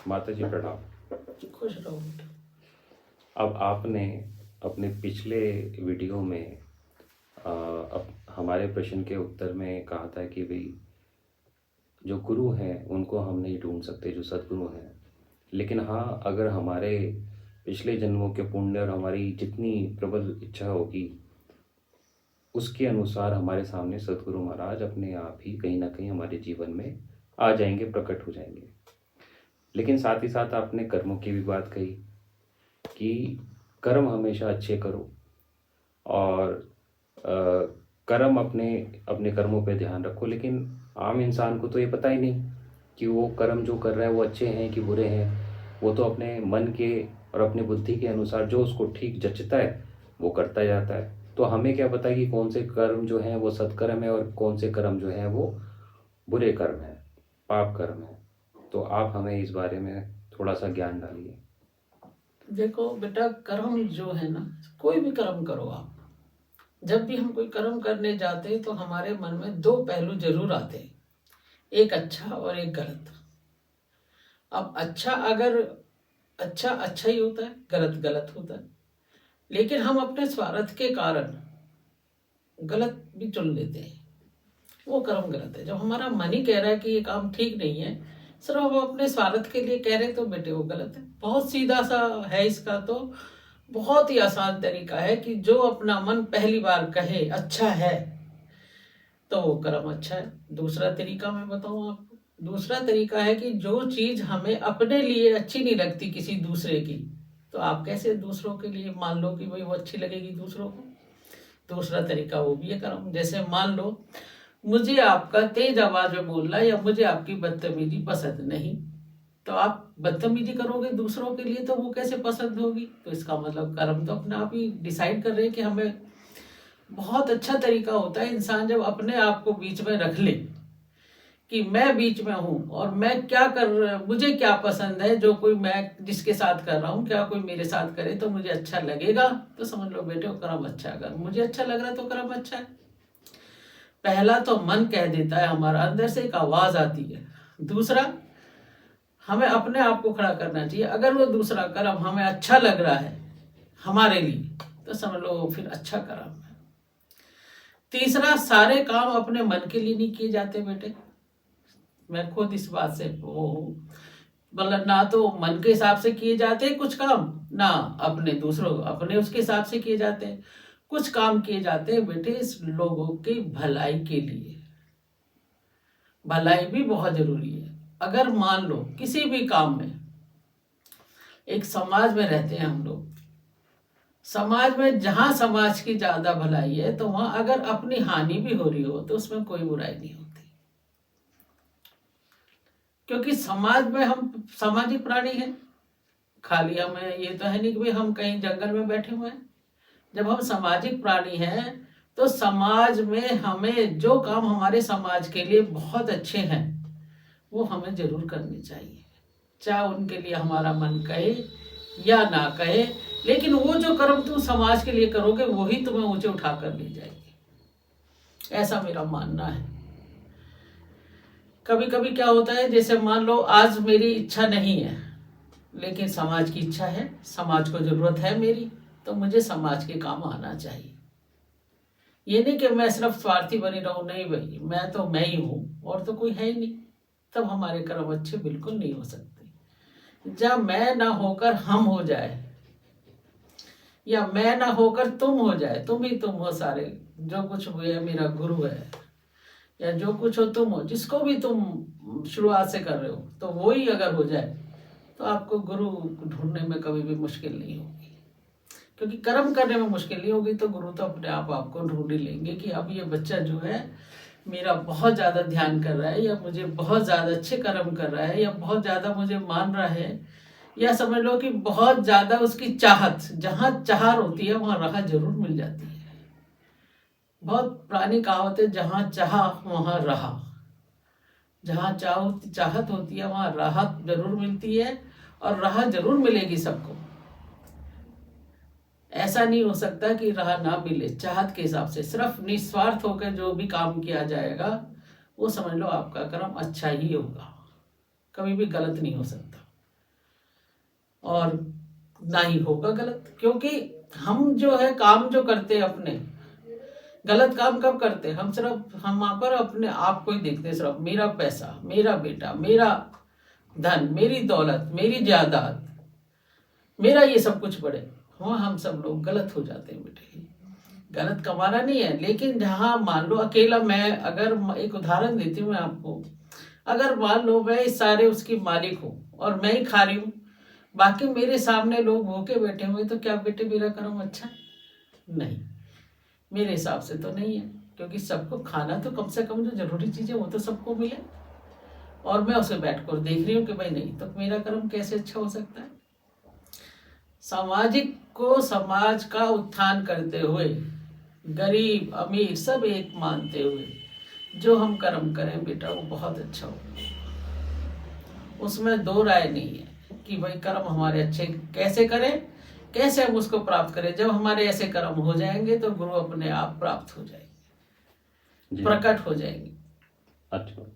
माता जी प्रणाम। खुश रहो बेटा। अब आपने अपने पिछले वीडियो में अब हमारे प्रश्न के उत्तर में कहा था कि भाई जो गुरु हैं उनको हम नहीं ढूंढ सकते, जो सद्गुरु हैं। लेकिन हाँ, अगर हमारे पिछले जन्मों के पुण्य और हमारी जितनी प्रबल इच्छा होगी उसके अनुसार हमारे सामने सद्गुरु महाराज अपने आप ही कहीं ना कहीं हमारे जीवन में आ जाएंगे, प्रकट हो जाएंगे। लेकिन साथ ही साथ आपने कर्मों की भी बात कही कि कर्म हमेशा अच्छे करो और कर्म अपने अपने कर्मों पे ध्यान रखो। लेकिन आम इंसान को तो ये पता ही नहीं कि वो कर्म जो कर रहा है वो अच्छे हैं कि बुरे हैं। वो तो अपने मन के और अपनी बुद्धि के अनुसार जो उसको ठीक जचता है वो करता जाता है। तो हमें क्या पता कि कौन से कर्म जो हैं वो सत्कर्म है और कौन से कर्म जो हैं वो बुरे कर्म हैं, पाप कर्म है। तो आप हमें इस बारे में थोड़ा सा ज्ञान डालिए। देखो बेटा, कर्म जो है ना, कोई भी कर्म करो आप। जब भी हम कोई कर्म करने जाते हैं तो हमारे मन में दो पहलू जरूर आते हैं, एक अच्छा और एक गलत। अब अच्छा अगर अच्छा अच्छा ही होता है, गलत गलत होता है। लेकिन हम अपने स्वार्थ के कारण गलत भी चुन लेते हैं, वो कर्म गलत है। जब हमारा मन ही कह रहा है कि ये काम ठीक नहीं है, सिर्फ हम अपने स्वार्थ के लिए कह रहे हैं, तो बेटे वो गलत है। बहुत सीधा सा है इसका, तो बहुत ही आसान तरीका है कि जो अपना मन पहली बार कहे अच्छा है तो वो कर्म अच्छा है। दूसरा तरीका मैं बताऊं आपको, दूसरा तरीका है कि जो चीज हमें अपने लिए अच्छी नहीं लगती किसी दूसरे की, तो आप कैसे दूसरों के लिए मान लो कि भाई वो अच्छी लगेगी दूसरों को। दूसरा तरीका वो भी है कर्म। जैसे मान लो मुझे आपका तेज आवाज में बोलना या मुझे आपकी बदतमीजी पसंद नहीं, तो आप बदतमीजी करोगे दूसरों के लिए, तो वो कैसे पसंद होगी? तो इसका मतलब कर्म तो अपने आप ही डिसाइड कर रहे हैं कि हमें। बहुत अच्छा तरीका होता है इंसान जब अपने आप को बीच में रख ले कि मैं बीच में हूं और मैं क्या कर, मुझे क्या पसंद है, जो कोई मैं जिसके साथ कर रहा हूं, क्या कोई मेरे साथ करे तो मुझे अच्छा लगेगा, तो समझ लो बेटे वो कर्म अच्छा है। अगर मुझे अच्छा लग रहा है तो कर्म अच्छा है। पहला तो मन कह देता है, हमारा अंदर से एक आवाज आती है। दूसरा, हमें अपने आप को खड़ा करना चाहिए। अगर वो दूसरा कर्म हमें अच्छा लग रहा है हमारे लिए, तो समझ लो फिर अच्छा कर्म है। तीसरा, सारे काम अपने मन के लिए नहीं किए जाते बेटे। मैं खुद इस बात से वो हूँ, मतलब ना तो मन के हिसाब से किए जाते हैं कुछ काम, ना अपने दूसरों अपने उसके हिसाब से किए जाते हैं। कुछ काम किए जाते हैं बेटे इस लोगों की भलाई के लिए। भलाई भी बहुत जरूरी है। अगर मान लो किसी भी काम में, एक समाज में रहते हैं हम लोग, समाज में जहां समाज की ज्यादा भलाई है तो वहां अगर अपनी हानि भी हो रही हो तो उसमें कोई बुराई नहीं होती। क्योंकि समाज में हम सामाजिक प्राणी हैं। खाली हमें ये तो है नहीं कि भाई हम कहीं जंगल में बैठे हुए हैं। जब हम सामाजिक प्राणी हैं तो समाज में हमें जो काम हमारे समाज के लिए बहुत अच्छे हैं वो हमें जरूर करने चाहिए, चाहे उनके लिए हमारा मन कहे या ना कहे। लेकिन वो जो कर्म तुम समाज के लिए करोगे वही तुम्हें ऊंचे उठा कर ले जाएगी, ऐसा मेरा मानना है। कभी कभी क्या होता है, जैसे मान लो आज मेरी इच्छा नहीं है लेकिन समाज की इच्छा है, समाज को जरूरत है मेरी, तो मुझे समाज के काम आना चाहिए। ये नहीं कि मैं सिर्फ स्वार्थी बनी रहूं, नहीं भाई मैं तो मैं ही हूं और तो कोई है ही नहीं। तब हमारे कर्म अच्छे बिल्कुल नहीं हो सकते। जब मैं ना होकर हम हो जाए, या मैं ना होकर तुम हो जाए, तुम ही तुम हो सारे, जो कुछ हुए है मेरा गुरु है, या जो कुछ हो तुम हो, जिसको भी तुम शुरुआत से कर रहे हो, तो वो ही अगर हो जाए तो आपको गुरु ढूंढने में कभी भी मुश्किल नहीं होगी। क्योंकि कर्म करने में मुश्किल नहीं होगी तो गुरु तो अपने आप आपको ढूंढ ही लेंगे कि अब ये बच्चा जो है मेरा बहुत ज़्यादा ध्यान कर रहा है, या मुझे बहुत ज़्यादा अच्छे कर्म कर रहा है, या बहुत ज़्यादा मुझे मान रहा है, या समझ लो कि बहुत ज़्यादा उसकी चाहत, जहाँ चाहत होती है वहाँ राह जरूर मिल जाती है। बहुत पुरानी कहावत है, जहाँ चाह वहाँ रहा। जहाँ चाहत होती है वहाँ राहत जरूर मिलती है, और राह जरूर मिलेगी सबको। ऐसा नहीं हो सकता कि राह ना मिले। चाहत के हिसाब से सिर्फ निस्वार्थ होकर जो भी काम किया जाएगा वो समझ लो आपका कर्म अच्छा ही होगा, कभी भी गलत नहीं हो सकता। और ना ही होगा गलत। क्योंकि हम जो है काम जो करते हैं अपने, गलत काम कब करते हैं? हम वहां पर अपने आप को ही देखते हैं, सिर्फ मेरा पैसा, मेरा बेटा, मेरा धन, मेरी दौलत, मेरी जायदाद, मेरा ये सब कुछ बढ़े। वहाँ हम सब लोग गलत हो जाते हैं बेटे। गलत कमाना नहीं है, लेकिन जहाँ मान लो अकेला मैं, अगर एक उदाहरण देती हूँ मैं आपको, अगर मान लो मैं इस सारे उसकी मालिक हूँ और मैं ही खा रही हूँ, बाकी मेरे सामने लोग भूखे बैठे हुए, तो क्या बेटे मेरा कर्म अच्छा है? नहीं, मेरे हिसाब से तो नहीं है। क्योंकि सबको खाना तो कम से कम जो जरूरी चीज़ है वो तो सबको मिले, और मैं उसे बैठ कर देख रही हूँ कि भाई नहीं, तो मेरा कर्म कैसे अच्छा हो सकता है? सामाजिक को समाज का उत्थान करते हुए, गरीब अमीर सब एक मानते हुए जो हम कर्म करें बेटा, वो बहुत अच्छा होगा। उसमें दो राय नहीं है कि भाई कर्म हमारे अच्छे कैसे करें, कैसे हम उसको प्राप्त करें। जब हमारे ऐसे कर्म हो जाएंगे तो गुरु अपने आप प्राप्त हो जाएंगे, जी प्रकट हो जाएंगे। अच्छा।